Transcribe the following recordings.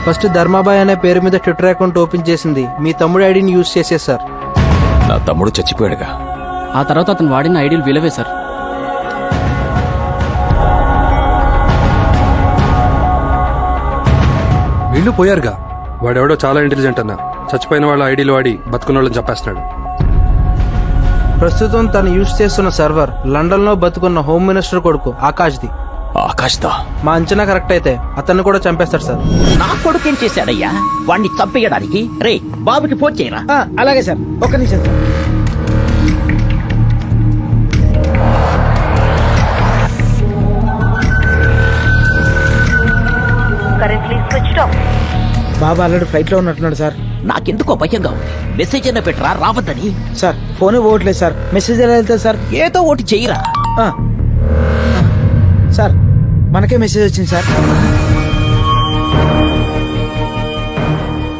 First Dharmabai అనే పేరు మీద ట్విట్టర్ అకౌంట్ ఓపెన్ చేసింది మీ తమ్ముడి ఐడిని యూజ్ చేసే సార్. నా తమ్ముడు చచ్చిపోయాడుగా. ఆ తర్వాత అతను వాడిన ఐడియల్ విలువే సార్. వీళ్ళు పోయారుగా. వాడెవడో చాలా ఇంటెలిజెంట్ అన్న. చచ్చిపోయిన వాళ్ళ ఐడీలు వాడి బతుకున్న వాళ్ళని చెప్పేస్తున్నాడు. ప్రస్తుతం తను యూజ్ చేస్తున్న సర్వర్ లండన్ లో బతుకున్న హోమ్ మినిస్టర్ కొడుకు ఆకాష్ది. ఆకాష్దా? మా అంచనా కరెక్ట్ అయితే అతన్ని కూడా చంపేస్తాడు సార్. నా కొడుకేం చేశాడయ్యా వాణ్ణి చంపేయడానికి? రే బాబుకి ఫోన్ చేయరా. అలాగే సార్, ఒక్క నిమిషం సార్. బాబా ఆల్రెడీ ఫ్లైట్ లో ఉన్నట్టున్నాడు సార్. నాకెందుకో భయంగా ఉంది. మెసేజ్ అయినా పెట్టరా రావద్దని. సార్ ఫోన్ పోవట్లేదు సార్. మెసేజ్ ఎలా వెళ్తుంది సార్? ఏదో ఒకటి చెయ్యరా. సార్ మనకే మెసేజ్ వచ్చింది సార్.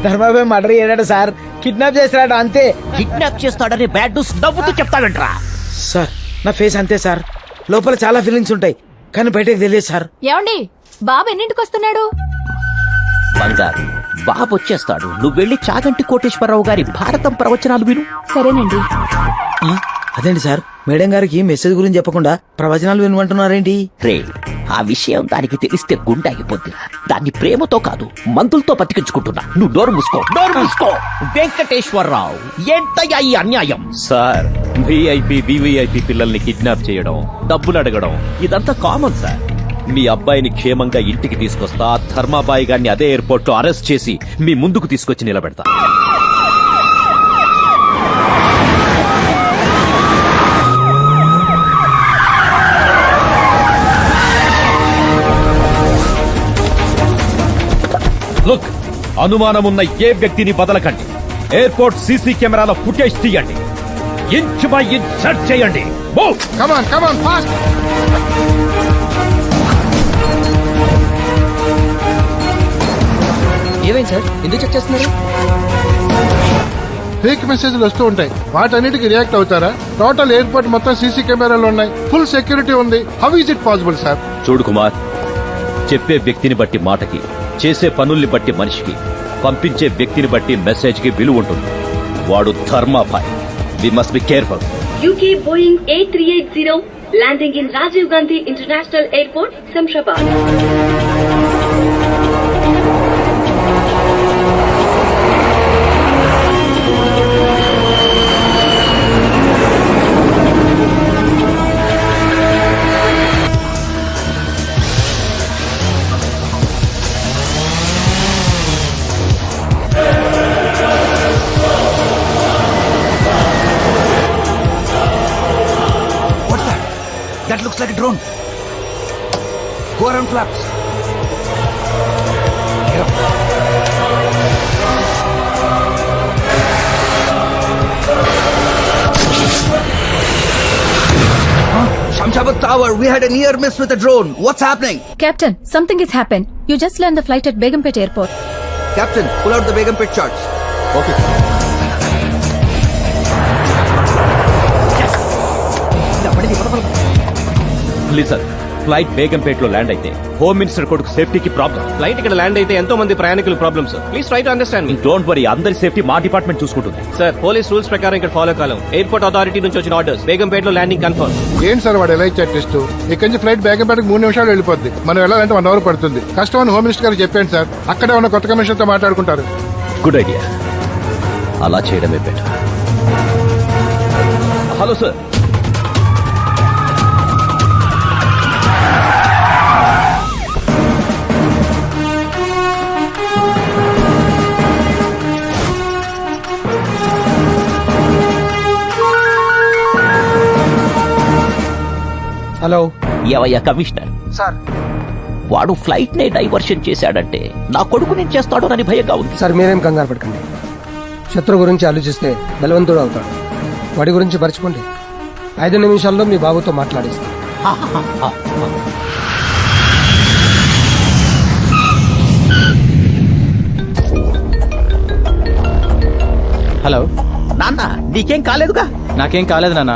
ధర్మాబాయ్ మర్డర్ చేయడాడు సార్. కిడ్నాప్ చేస్తాడు అంతే. కిడ్నాప్ చేస్తాడని బ్యాడ్ న్యూస్ నవ్వుతూ చెప్తాడంట్రా. సార్ నా ఫేస్ అంతే సార్. లోపల చాలా ఫీలింగ్స్ ఉంటాయి కానీ బయటకు తెలియదు సార్. ఏమండి బాబు ఎన్నింటికి వస్తున్నాడు? బంగారు బాబు వచ్చేస్తాడు. నువ్వు వెళ్ళి చాగంటి కోటేశ్వరరావు గారి భారతం ప్రవచనాలు విను. సరేనండి. అదేంటి సార్, మేడం గారికి మెసేజ్ గురించి చెప్పకుండా ప్రవచనాలు వినమంటున్నారేంటి? రే ఆ విషయం దానికి తెలిస్తే గుండె ఆగిపోద్దిరా. దాన్ని ప్రేమతో కాదు మందులతో బతికించుకుంటున్నా. నువ్వు డోర్ మూసుకో. వెంకటేశ్వరరావు ఏంటయ్యా ఈ అన్యాయం? సార్ విఐపి వివిఐపి పిల్లల్ని కిడ్నాప్ చేయడం, డబ్బులు అడగడం ఇదంతా కామన్ సార్. మీ అబ్బాయిని క్షేమంగా ఇంటికి తీసుకొస్తా. ధర్మాబాయి గారిని అదే ఎయిర్పోర్ట్ లో అరెస్ట్ చేసి మీ ముందుకు తీసుకొచ్చి నిలబెడతా. లుక్, అనుమానమున్న ఏ వ్యక్తిని బదలకండి. ఎయిర్పోర్ట్ సీసీ కెమెరాల ఫుటేజ్ తీయండి. ఇంచ్ బై ఇంచ్ సెర్చ్ చేయండి. ఏమైంది సార్, ఎందుకు చెక్ చేస్తున్నారు? ఫేక్ మెసేజ్లు వస్తూ ఉంటాయి. వాటన్నిటికి రియాక్ట్ అవుతారా? టోటల్ ఎయిర్పోర్ట్ మొత్తం సీసీ కెమెరాలు ఉన్నాయి. ఫుల్ సెక్యూరిటీ ఉంది. How is it possible sir? చూడు కుమార్, చెప్పే వ్యక్తిని బట్టి మాటకి, చేసే పనుల్ని బట్టి మనిషికి, పంపించే వ్యక్తిని బట్టి మెసేజ్ కి విలువ ఉంటుంది. వాడు Dharmabai. We must be careful. UK Boeing A380 landing in Rajiv Gandhi International Airport, Samshabad. That looks like a drone. Go around flaps. Shamshabad Tower, we had a near miss with a drone. What's happening? Captain, something has happened. You just landed the flight at Begumpet Airport. Captain, pull out the Begumpet charts. Okay. Please sir, flight Begumpet లో land అయితే home minister కొడుకు సేఫ్టీకి problem. Flight ఇక్కడ land అయితే ఎంతో మంది ప్రయాణికులు problem sir. Please try to understand me. Don't worry, అందరి సేఫ్టీ మా డిపార్ట్మెంట్ చూసుకుంటుంది. సార్ పోలీస్ రూల్స్ ప్రకారం ఇక్కడ ఫాలో కాలం. ఎయిర్పోర్ట్ అథారిటీ నుంచి వచ్చిన ఆర్డర్స్ బేగంపేట్ లో ల్యాండింగ్ కన్ఫర్మ్. ఏంటి సార్ వాడు ఎలా ఇచ్చారు టెస్ట్? ఇక్కడి నుంచి ఫ్లైట్ బేగంపేటకి 3 నిమిషాలు వెళ్ళిపోద్ది. మనం వెళ్ళాలంటే 1 అవర్ పడుతుంది. కష్టం అని హోమ్ మినిస్టర్ గారు చెప్పండి సార్. అక్కడే ఉన్న కొత్త కమిషన్ తో మాట్లాడుకుంటారు. గుడ్ ఐడియా, అలా చేయడమే బెటర్. Hello sir. హలో. ఏవయ్యా కమిషనర్ సార్. వాడు ఫ్లైట్ నే డైవర్షన్ చేశాడంటే నా కొడుకు నేను చేస్తాడోనని భయంగా ఉంది. సార్ మీరేం కంగారు పడకండి. శత్రు గురించి ఆలోచిస్తే బలవంతుడు అవుతాడు. వాడి గురించి మర్చిపోండి. 5 నిమిషాల్లో మీ బాబుతో మాట్లాడిస్తాను. హలో నాన్న, నీకేం కాలేదుగా? నాకేం కాలేదు నాన్న.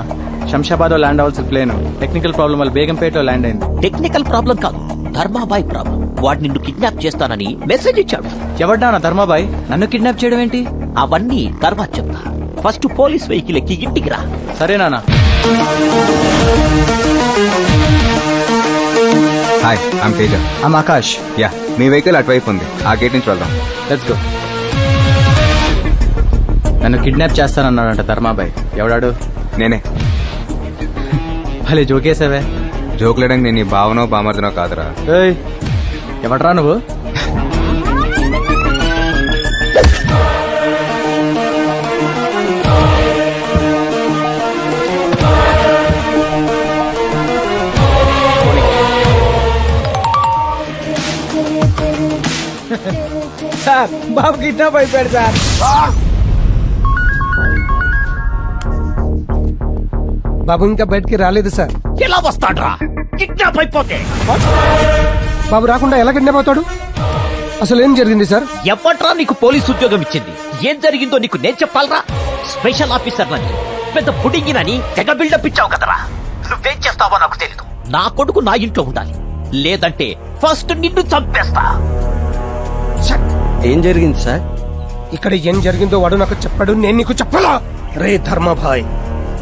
శంషాబాద్ లో ల్యాండ్ అవ్వాల్సిన ప్లేన్ టెక్నికల్ ప్రాబ్లం వల్ల బేగంపేటలో ల్యాండ్ అయింది. టెక్నికల్ ప్రాబ్లం కాదు, ధర్మాబాయ్ ప్రాబ్లం. వాడు నిన్ను కిడ్నాప్ చేస్తానని మెసేజ్ ఇచ్చాడు. ఎవడ్డా ధర్మాబాయ్ నన్ను కిడ్నాప్ చేయడం ఏంటి? అవన్నీ తర్వాత చెప్తా. ఫస్ట్ పోలీస్ వెహికల్ ఎక్కి ఇంటికి రా. సరే నాన్న. Hi I'm Teja. I'm Akash. Yeah me vehicle అటువైపు ఉంది, ఆ గేట్ నుంచి వెళ్దాం. Let's go. నన్ను కిడ్నాప్ చేస్తానన్నాడంట ధర్మాబాయ్. ఎవడాడు? నేనే. భలే జోకేసావే. జోకులేడానికి నేను నీ భావనో బామర్దనో కాదురా. ఏయ్ ఎవడ్రా నువ్వు? సార్ బాబు కిడ్నాప్ అయిపోయాడు సార్. బాబు ఇంకా బయటికి రాలేదు సార్. ఎలా వస్తాడ్రా కిడ్నాప్ అయిపోతే? బాబు రాకుండా ఎలా కిడ్నాప్ అవుతాడు? అసలు ఏం జరిగింది సార్? ఎవట్రా నీకు పోలీస్ ఉద్యోగం ఇచ్చింది? ఏం జరిగిందో నీకు నేను చెప్పాలరా? స్పెషల్ ఆఫీసర్ నని పెద్ద పుడింగినని తెగ బిల్డప్ ఇచ్చావు కదరా. నువ్వేం చేస్తావో నాకు తెలీదు. నా కొడుకు నా ఇంట్లో ఉండాలి, లేదంటే ఫస్ట్ నిన్ను చంపేస్తా. ఏం జరిగింది సార్? ఇక్కడ ఏం జరిగిందో వాడు నాకు చెప్పాడు, నేను నీకు చెప్పాలా? రే ధర్మాభాయ్,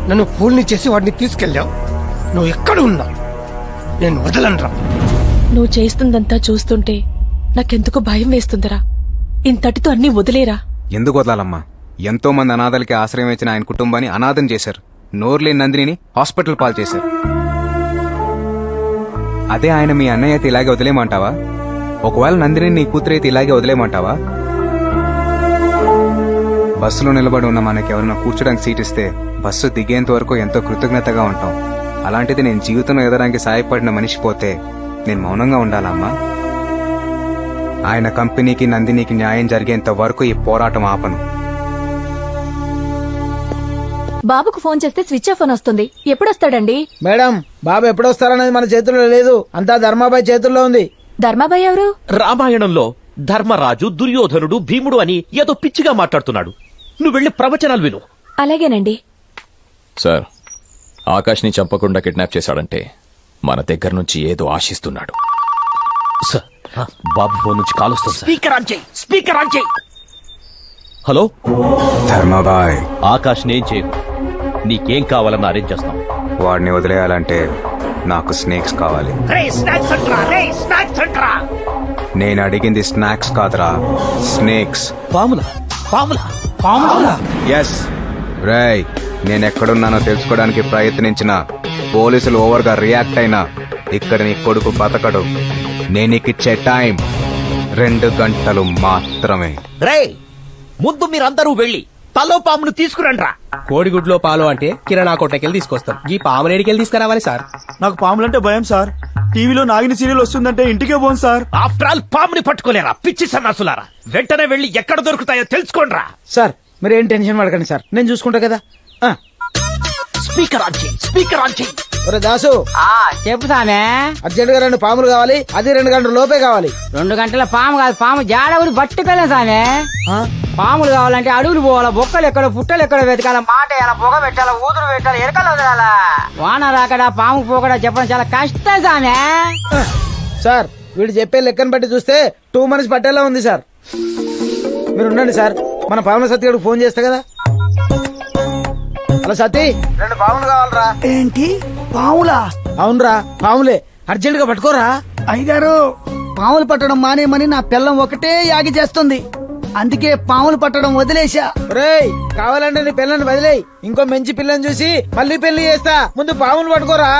నన్ను ఫూల్ని చేసి వాడిని తీసుకెళ్ళావు. నువ్వు ఎక్కడ ఉన్నావు? నేను వదలనురా. నువ్వు చేస్తుందంతా చూస్తుంటే నాకెందుకు భయం వేస్తుందిరా. ఇంతటితో అన్ని వదిలేరా. ఎందుకు వదలాలమ్మా? ఎంతో మంది అనాథలకి ఆశ్రయం ఇచ్చిన ఆయన కుటుంబాన్ని అనాథం చేశారు. నోర్లేని నందినిని హాస్పిటల్ పాలు చేశారు. అదే ఆయన మీ అన్నయ్య అయితే ఇలాగే వదిలేయమంటావా? ఒకవేళ నందిని నీ కూతురైతే ఇలాగే వదిలేయమంటావా? బస్సులో నిలబడి ఉన్న మనకి ఎవరైనా కూర్చోడానికి సీట్ ఇస్తే బస్సు దిగేంత వరకు ఎంతో కృతజ్ఞతగా ఉంటాం. అలాంటిది నేను జీవితంలో ఎదడానికి సాయపడిన మనిషి పోతే నేను మౌనంగా ఉండాలమ్మా? ఆయన కంపెనీకి నందినికి న్యాయం జరిగేంత వరకు ఈ పోరాటం ఆపను. బాబుకు ఫోన్ చేస్తే స్విచ్ ఆఫ్ అని వస్తుంది. ఎప్పుడొస్తాడండి? మేడం బాబు ఎప్పుడొస్తారనేది మన చేతుల్లో లేదు, అంతా ధర్మాబాయ్ చేతుల్లో ఉంది. ధర్మాబాయ్ ఎవరు? రామాయణంలో ధర్మరాజు దుర్యోధనుడు భీముడు అని ఏదో పిచ్చిగా మాట్లాడుతున్నాడు. నువ్వు వెళ్ళి ప్రవచనాలు విను. అలాగేనండి. సార్, ఆకాష్ని చంపకుండా కిడ్నాప్ చేశాడంటే మన దగ్గర నుంచి ఏదో ఆశిస్తున్నాడు. సార్, బాబు ఫోన్ నుంచి కాల్ వస్తుంది. స్పీకర్ ఆన్ చేయి, స్పీకర్ ఆన్ చేయి. హలో ధర్మాబాయ్, ఆకాష్ నేం చేయకు. నీకేం కావాలన్నా అరేంజ్ చేస్తాం. వాడిని వదిలేయాలంటే నాకు స్నేక్స్ కావాలి. నేను అడిగింది స్నాక్స్ కాదురా, స్నేక్స్. పాములా? పాములా? ఎస్ రేయ్, నేనెక్కడున్నానో తెలుసుకోవడానికి ప్రయత్నించిన పోలీసులు ఓవర్గా రియాక్ట్ అయినా ఇక్కడ నీ కొడుకు బతకడు. నేనికిచ్చే టైం 2 గంటలు మాత్రమే. రే, ముందు మీరందరూ వెళ్ళి తలో పామును తీసుకురండ్రా. కోడిగుడ్లో పాలు అంటే కిరాణా కొట్టకెళ్ళి తీసుకొస్తాం. ఈ పాము నేడికెళ్ళి తీసుకురావాలి సార్. నాకు పాములంటే భయం సార్. టీవీలో నాగిని సీరియల్ వస్తుందంటే ఇంటికే పోను సార్. ఆఫ్టర్ ఆల్ పాముని పట్టుకోలేరా పిచ్చి సన్నాసులారా? వెంటనే వెళ్ళి ఎక్కడ దొరుకుతాయో తెలుసుకోండ్రా. సార్ మీరు ఏం టెన్షన్ పడకండి సార్, నేను చూసుకుంటా కదా. స్పీకర్ ఆన్ చేయి, స్పీకర్ ఆన్ చేయి. ఒరే దాసు, చెప్పు సామే. అర్జెంట్ గా 2 పాములు కావాలి, అది 2 గంటల లోపే కావాలి. 2 గంటల పాము కాదు, పాము జాడవులు పట్టుకెళ్ళాం సామే. పాములు కావాలంటే అడుగులు పోవాలా, బొక్కలు ఎక్కడ, పుట్టలు ఎక్కడ వెతకాల, మాట వేయాలా, పొగ పెట్టాలా, ఊదురు పెట్టాలా, ఎరకలు వదలాలా. వాన రాకడా పాము పోకడా చెప్పడం చాలా కష్టం సామే. సార్ వీడు చెప్పే లెక్కను బట్టి చూస్తే 2 మంత్స్ పట్టేలా ఉంది సార్. మీరు ఉండండి సార్, మన పాముల సత్తి గారికి ఫోన్ చేస్తా కదా. హలో సతీ, 2 పాములు కావాలరా. ఏంటి పాములా? అవునరా పాములే, అర్జెంట్ గా పట్టుకోరా. అయ్యగారు, పాములు పట్టడం మానేమని నా పిల్లం ఒకటే యాగి చేస్తుంది, అందుకే పాములు పట్టడం వదిలేశా. రేయ్, కావాలంటే నీ పిల్లని వదిలేయి, ఇంకో మంచి పిల్లని చూసి మళ్ళీ పెళ్లి చేస్తా. ముందు పాములు పట్టుకోరా.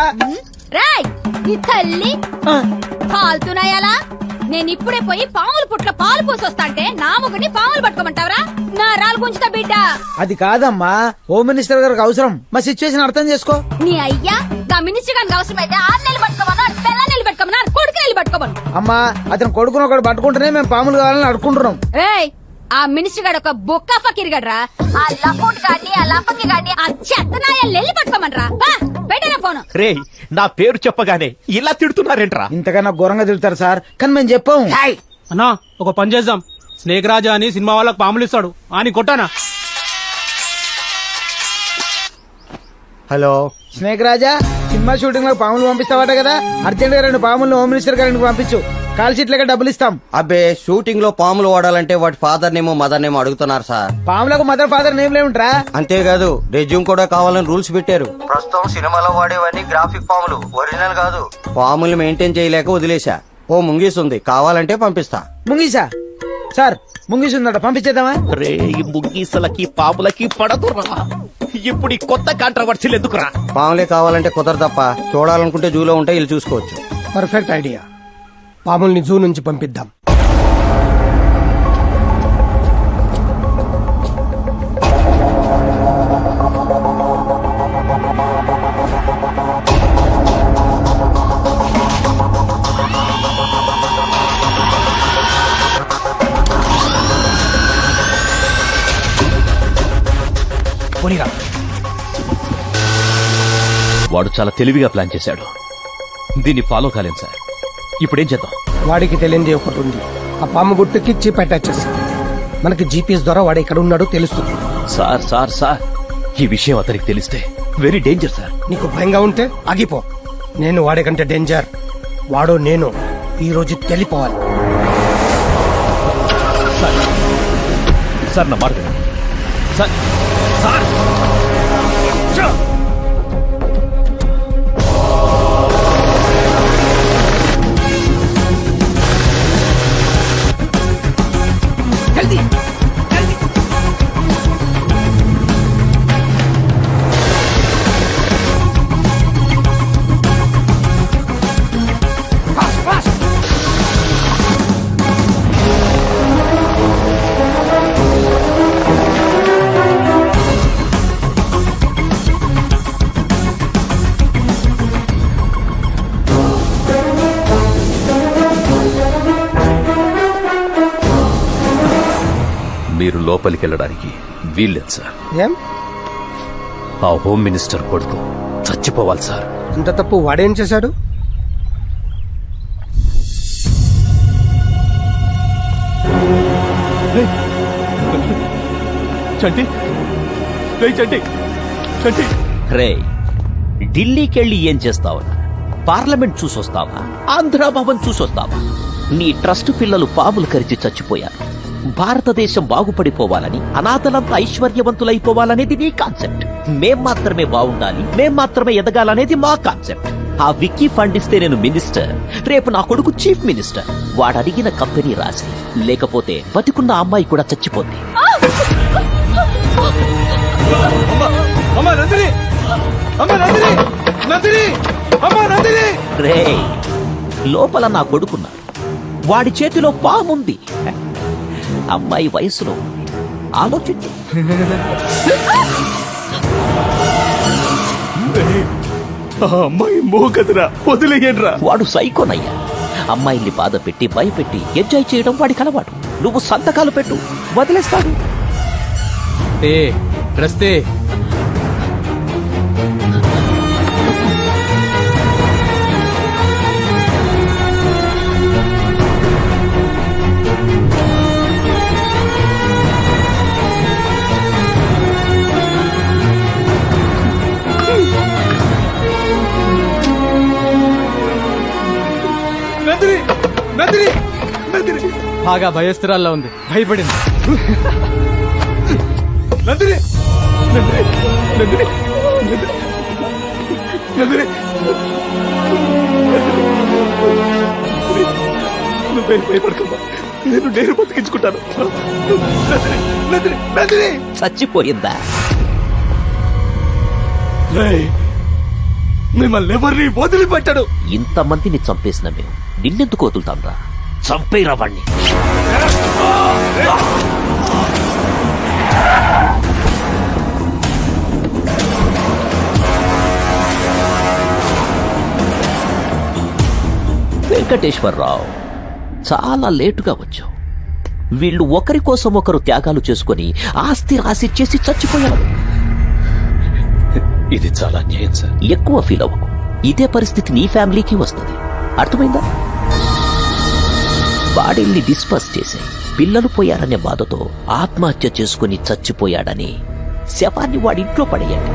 రాయ్ నీ తల్లి కాలుతున్నాయలా. నేను ఇప్పుడే పోయి పాముల పుట్ల పాలు పోసొస్తాంటే నా మొగుడిని పాములు పట్టుకోమంటావరా? నా రాలు గుంచుతా బిడ్డ. అది కాదమ్మా, హోమ్ మినిస్టర్ గారికి అవసరం. మా సిచ్యువేషన్ అర్థం చేసుకో. నీ అయ్యా గా మినిస్టర్ గారికి అవసరమైతే 6 నెలలు పట్టుకోమన్నా, 2 నెలలు పట్టుకోమన్నా, కొడుకు నెలలు పట్టుకోమను. అమ్మా, అతను కొడుకుని ఒకటి పట్టుకుంటేనే మేము పాములు కావాలని అడుకుంటున్నాం. రేయ్, ఆ మినిస్టర్ గారు ఒక బొక్క ఫకీర్ గడ్రా. ఆ లపోట్ గాడిని, ఆ లపకి గాడిని, ఆ చెత్తనాయాలు వెళ్ళి పట్టుకోమనరా. పెట్టిన ఫోను. రే, నా పేరు చెప్పగానే ఇలా తిడుతున్నారేంట్రా? ఇంతకన్నా ఘోరంగా తిడతారు సార్, కానీ మేము చెప్పాము. అన్నా, ఒక పని చేద్దాం. స్నేక్ రాజా అని సినిమా వాళ్ళకి పాములు ఇస్తాడు అని కొట్టానా? హలో స్నేక్ రాజా, సినిమా షూటింగ్ లో పాములు పంపిస్తావట కదా, అర్జెంట్ గా 2 పాములను హోమ్ మినిస్టర్ గారికి పంపించు. కాల్ షీట్ లెక్క డబ్బులు ఇస్తాం. అబ్బే షూటింగ్ లో పాములు వాడాలంటే వాటి ఫాదర్ నేమో మదర్ నేమో అడుగుతున్నారు సార్. పాములకు మదర్ ఫాదర్ నేమ్ లేవుంట్రా? అంతేకాదు రెజ్యూమ్ కూడా కావాలని రూల్స్ పెట్టారు. ప్రస్తుతం సినిమాలో వాడేవన్నీ గ్రాఫిక్ పాములు, ఒరిజినల్ కాదు. పాములు మెయింటైన్ చేయలేక వదిలేశా. ఓ ముంగీస్ ఉంది, కావాలంటే పంపిస్తా. ముంగీసా? సార్ ముంగీస్ ఉందట, పంపించేద్దామా? రే ఈ ముగ్గీసలకి పాములకి పడదురా. ఇప్పుడు ఈ కొత్త కాంట్రవర్సీలు ఎందుకురా? పాములే కావాలంటే కుదరదప్ప. చూడాలనుకుంటే జూలో ఉంటే వీళ్ళు చూసుకోవచ్చు. Perfect idea. పాముల్ని జూ నుంచి పంపిద్దాం. పోనీరా. వాడు చాలా తెలివిగా ప్లాన్ చేశాడు. దీన్ని ఫాలో కాలేం సార్. ఇప్పుడేం చేద్దాం? వాడికి తెలియంది ఒకటి ఉంది. ఆ పాము గుట్టుకి చిప్ అటాచ్ చేసి మనకి జీపీఎస్ ద్వారా వాడు ఎక్కడ ఉన్నాడో తెలుస్తుంది. సార్ సార్ సార్ ఈ విషయం అతనికి తెలిస్తే వెరీ డేంజర్ సార్. నీకు భయంగా ఉంటే ఆగిపో. నేను వాడికంటే డేంజర్. వాడు నేను ఈ రోజు తెలిపోవాలి. సార్ నా మాట వినండి. సార్ సార్ జల్దీ జల్దీ. Fast fast. మీరు లోపలికి వెళ్ళడానికి వీల్లేదు సార్. ఏం? ఆ హోమ్ మినిస్టర్ కొడుకు చచ్చిపోవాలి సార్. అంత తప్పు వాడేం చేశాడు? చంటి చంటి చంటి రే ఢిల్లీకెళ్ళి ఏం చేస్తావా? పార్లమెంట్ చూసొస్తావా? ఆంధ్ర భవన్ చూసొస్తావా? నీ ట్రస్ట్ పిల్లలు పాములు కరిచి చచ్చిపోయారు. భారతదేశం బాగుపడిపోవాలని, అనాథలంతా ఐశ్వర్యవంతులైపోవాలనేది నీ కాన్సెప్ట్. మేం మాత్రమే బాగుండాలి, మేం మాత్రమే ఎదగాలనేది మా కాన్సెప్ట్. ఆ విక్కీ ఫండ్ ఇస్తే నేను మినిస్టర్, రేపు నా కొడుకు చీఫ్ మినిస్టర్. వాడు అడిగిన కంపెనీ రాసి, లేకపోతే బతికున్న అమ్మాయి కూడా చచ్చిపోద్ది. రే లోపల నా కొడుకున్నాడు. వాడి చేతిలో పాముంది. అమ్మాయి వయసులో ఆలోచించు. అమ్మాయి మోగదురా, వదిలేయండిరా. వాడు సైకోనయ్యా. అమ్మాయిల్ని బాధ పెట్టి భయపెట్టి ఎంజాయ్ చేయడం వాడికి అలవాటు. నువ్వు సంతకాలు పెట్టు, వదిలేస్తాడు. రస్తే బాగా భయస్థిరాల్లో ఉంది, భయపడింది. భయపడకమ్మా, నేను బతికించుకుంటాను. చచ్చిపోయిందా? మిమ్మల్ని ఎవరిని వదిలిపెట్టాడు. ఇంతమందిని చంపేసిన మేము నిన్నెందుకు వదులుతాం రా? చంపేరా వాణ్ణి. వెంకటేశ్వరరావు, చాలా లేటుగా వచ్చావు. వీళ్ళు ఒకరి కోసం ఒకరు త్యాగాలు చేసుకుని ఆస్తి రాసిచ్చేసి చచ్చిపోయారు. ఇది చాలా అన్యాయం సార్. ఎక్కువ ఫీల్ అవ్వకు. ఇదే పరిస్థితి నీ ఫ్యామిలీకి వస్తుంది. అర్థమైందా? బాడీల్ని డిస్పర్స్ చేసి పిల్లలు పోయారనే బాధతో ఆత్మహత్య చేసుకుని చచ్చిపోయాడని శవాన్ని వాడింట్లో పడేయండి.